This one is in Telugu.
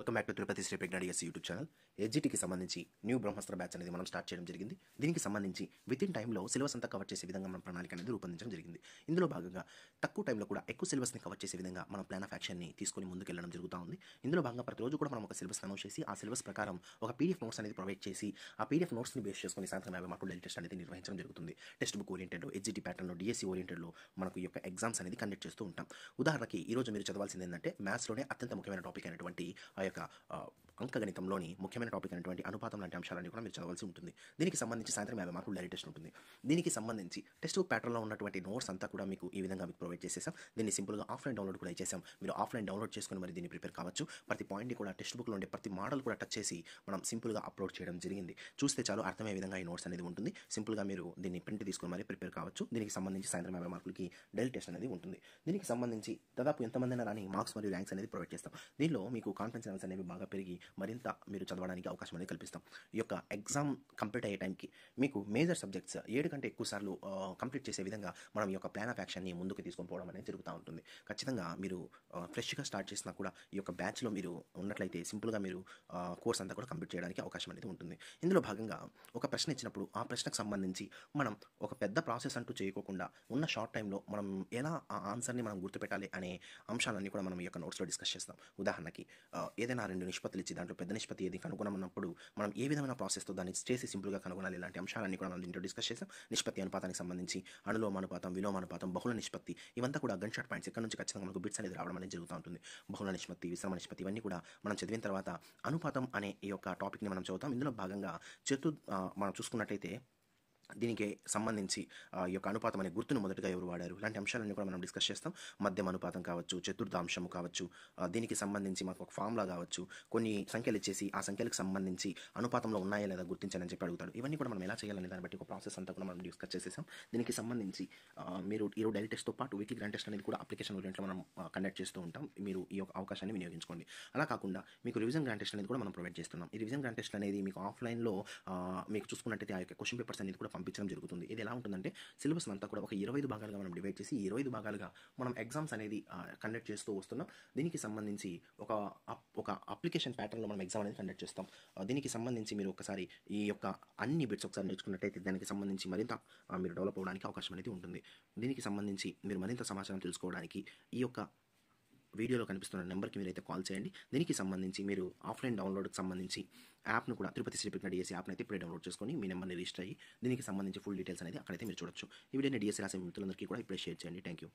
Welcome back to Tirupati Shri Pragna DSC YouTube channel. ఎస్జిటికి సంబంధించి న్యూ బ్రహ్మాస్త్ర బ్యాచ్ అనేది మనం స్టార్ట్ చేయడం జరిగింది. దీనికి సంబంధించి విత్ ఇన్ టైంలో సిలబస్ అంతా కవర్ చేసే విధంగా మనం ప్రణాళిక అనేది రూపొందించడం జరిగింది. ఇందులో భాగంగా తక్కువ టైంలో కూడా ఎక్కువ సిలబస్ని కవర్ చేసే విధంగా మనం ప్లాన్ ఆఫ్ యాక్షన్ని తీసుకొని ముందుకెళ్ళడం జరుగుతూ ఉంది. ఇందులో భాగంగా ప్రతిరోజు కూడా మనం ఒక సిలబస్ అనౌన్స్ చేసి ఆ సిలబస్ ప్రకారం ఒక పీడిఎఫ్ నోట్స్ అనేది ప్రొవైడ్ చేసి ఆ పీడిఎఫ్ నోట్స్ని బేస్ చేసుకొని సాయంత్రం 50 మార్కులు డైలీ టెస్ట్ అనేది నిర్వహించడం జరుగుతుంది. టెక్స్ట్ బుక్ ఓరియంటెడ్, ఎస్జిటి ప్యాటర్న్లో, డిఎస్సి ఓరియంటెడ్లో మనకు ఈ యొక్క ఎగ్జామ్స్ అనేది కండక్ట్ చేస్తూ ఉంటాం. ఉదాహరణకి ఈరోజు మీరు చదవాల్సింది ఏంటంటే మ్యాథ్స్లోనే అత్యంత ముఖ్యమైన టాపిక్ అయినటువంటి ఆ యొక్క అంకగణితంలోని ముఖ్యమైన టాపిక్ అయినటువంటి అనుపాతం లాంటి అంశాలన్నీ కూడా మీరు చదవాల్సి ఉంటుంది. దీనికి సంబంధించి సాయంత్రం 50 మార్కులు డైలీ టెస్ట్ ఉంటుంది. దీనికి సంబంధించి టెక్స్ట్ బుక్ ప్యాటర్న్లో ఉన్నటువంటి నోట్స్ అంతా కూడా మీకు ఈ విధంగా మీకు ప్రొవైడ్ చేసేసాం. దీన్ని సింపుల్గా ఆఫ్లైన్ డౌన్లోడ్ కూడా ఇచ్చేసాం. మీరు ఆఫ్లైన్ డౌన్లోడ్ చేసుకుని మరి దీన్ని ప్రిపేర్ కావచ్చు. ప్రతి పాయింట్ని కూడా టెక్స్ట్ బుక్లో ఉండే ప్రతి మోడల్ కూడా టచ్ చేసి మనం సింపుల్గా అప్లోడ్ చేయడం జరిగింది. చూస్తే చాలు అర్థమయ్యే విధంగా ఈ నోట్స్ అనేది ఉంటుంది. సింపుల్గా మీరు దీన్ని ప్రింట్ తీసుకుని మరి ప్రిపేర్ కావచ్చు. దీనికి సంబంధించి సాయంత్రం 50 మార్కులకి డైలీ టెస్ట్ అనేది ఉంటుంది. దీనికి సంబంధించి దాదాపు ఎంతమంది రాని మార్క్స్ మరియు ర్యాంక్స్ అనేది ప్రొవైడ్ చేస్తాం. దీనిలో మీకు కాన్ఫిడెన్స్ లెవెల్స్ అనేవి బాగా పెరిగి మరింత మీరు చదవడానికి అవకాశం అనేది కల్పిస్తాం. ఈ యొక్క ఎగ్జామ్ కంప్లీట్ అయ్యే టైంకి మీకు మేజర్ సబ్జెక్ట్స్ 7 కంటే ఎక్కువ సార్లు కంప్లీట్ చేసే విధంగా మనం ఈ యొక్క ప్లాన్ ఆఫ్ యాక్షన్ని ముందుకు తీసుకొని పోవడం అనేది జరుగుతూ ఉంటుంది. ఖచ్చితంగా మీరు ఫ్రెష్గా స్టార్ట్ చేసినా కూడా ఈ యొక్క బ్యాచ్లో మీరు ఉన్నట్లయితే సింపుల్గా మీరు కోర్స్ అంతా కూడా కంప్లీట్ చేయడానికి అవకాశం అనేది ఉంటుంది. ఇందులో భాగంగా ఒక ప్రశ్న ఇచ్చినప్పుడు ఆ ప్రశ్నకు సంబంధించి మనం ఒక పెద్ద ప్రాసెస్ అంటూ చేయకోకుండా ఉన్న షార్ట్ టైంలో మనం ఎలా ఆ ఆన్సర్ని మనం గుర్తుపెట్టాలి అనే అంశాలన్నీ కూడా మనం ఈ యొక్క నోట్స్లో డిస్కస్ చేస్తాం. ఉదాహరణకి ఏదైనా 2 నిష్పత్తులు ఇచ్చి దాంట్లో పెద్ద నిష్పత్తి ఏది కనుగొనమన్నప్పుడు మనం ఏ విధమైన ప్రాసెస్తో దాన్ని చేసి సింపుల్గా కనుగొనాలి, ఇలాంటి అంశాలన్నీ కూడా మనం దీంట్లో డిస్కస్ చేస్తాం. నిష్పత్తి అనుపాతానికి సంబంధించి అనులోమానుపాతం, విలోమానుపాతం, బహుళ నిష్పత్తి ఇవంతా కూడా గన్ షాట్ పాయింట్స్ ఇక్కడ నుంచి ఖచ్చితంగా మనకు బిట్స్ అనేది రావడం అనేది జరుగుతూ ఉంటుంది. బహుళ నిష్పత్తి, విశ్రమ నిష్పత్తి ఇవన్నీ కూడా మనం చదివిన తర్వాత అనుపాతం అనే ఈ యొక్క టాపిక్ని మనం చదువుతాం. ఇందులో భాగంగా మనం చూసుకున్నట్టయితే దీనికి సంబంధించి ఈ యొక్క అనుపాతం అనే గుర్తును మొదటగా ఎవరు వాడారు, ఇలాంటి అంశాలన్నీ కూడా మనం డిస్కస్ చేస్తాం. మధ్యం అనుపాతం కావచ్చు, చతుర్థాంశము కావచ్చు, దీనికి సంబంధించి మాకు ఒక ఫార్ములా కావచ్చు, కొన్ని సంఖ్యలు ఇచ్చేసి ఆ సంఖ్యలకు సంబంధించి అనుపాతంలో ఉన్నాయా లేదా గుర్తించాలని చెప్పి అడుగుతాడు. ఇవన్నీ కూడా మనం ఎలా చేయాలనే దాన్ని బట్టి ఒక ప్రాసెస్ అంతా కూడా మనం డిస్కస్ చేసేసాం. దీనికి సంబంధించి మీరు ఈరోజు డైలీ టెస్ట్తో పాటు వీక్లీ గ్రాండ్ టెస్ట్ అనేది కూడా అప్లికేషన్ ఓరియంట్లో మనం కండక్ట్ చేస్తూ ఉంటాం. మీరు ఈ యొక్క అవకాశాన్ని వినియోగించుకోండి. అలా కాకుండా మీకు రివిజన్ గ్రాండ్ టెస్ట్ అనేది కూడా మనం ప్రొవైడ్ చేస్తున్నాం. ఈ రివిజన్ గ్రాండ్ టెస్ట్ అనేది మీకు ఆఫ్లైన్లో మీకు చూసుకున్నట్టయితే ఆ యొక్క క్వశ్చన్ పేపర్స్ అనేది కూడా పంపించడం జరుగుతుంది. ఇది ఎలా ఉంటుందంటే సిలబస్ అంతా కూడా ఒక 25 భాగాలుగా మనం డివైడ్ చేసి 25 భాగాలుగా మనం ఎగ్జామ్స్ అనేది కండక్ట్ చేస్తూ వస్తున్నాం. దీనికి సంబంధించి ఒక అప్లికేషన్ ప్యాటర్న్లో మనం ఎగ్జామ్ అనేది కండక్ట్ చేస్తాం. దీనికి సంబంధించి మీరు ఒకసారి ఈ యొక్క అన్ని బిట్స్ ఒకసారి నేర్చుకున్నట్టయితే దానికి సంబంధించి మరింత మీరు డెవలప్ అవ్వడానికి అవకాశం అనేది ఉంటుంది. దీనికి సంబంధించి మీరు మరింత సమాచారం తెలుసుకోవడానికి ఈ యొక్క వీడియోలో కనిపిస్తున్న నెంబర్కి మీరైతే కాల్ చేయండి. దీనికి సంబంధించి మీరు ఆఫ్లైన్ డౌన్లోడ్కి సంబంధించి యాప్ను కూడా తిరుపతి శ్రీ ప్రజ్ఞ డిఎస్సి యాప్ని అయితే ఇప్పుడే డౌన్లోడ్ చేసుకొని మీ నెంబర్ని రిజిస్టర్ అయ్యి దీనికి సంబంధించి ఫుల్ డీటెయిల్స్ అనేది అక్కడైతే మీరు చూడొచ్చు. ఈ వీడియోని డిఎస్సి రాసే మిత్రులందరికీ కూడా ఇప్పుడే షేర్ చేయండి. Thank you.